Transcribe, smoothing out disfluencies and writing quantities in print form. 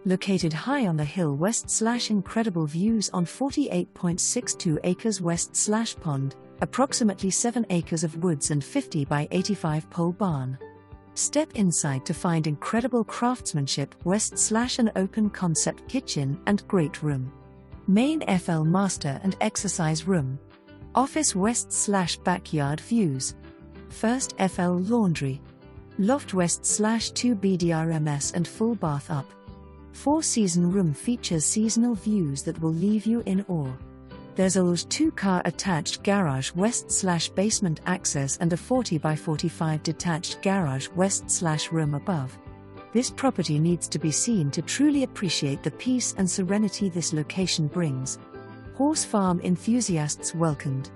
Located high on the hill west/incredible views on 48.62 acres west/pond, approximately 7 acres of woods and 50 by 85 pole barn. Step inside to find incredible craftsmanship west/an open concept kitchen and great room. Main FL master and exercise room. Office west/backyard views. First FL laundry. Loft west/2 bdrms and full bath up. 4-season room features seasonal views that will leave you in awe. There's a 2-car attached garage west/basement access and a 40 by 45 detached garage west/room above. This property needs to be seen to truly appreciate the peace and serenity this location brings. Horse farm enthusiasts welcomed.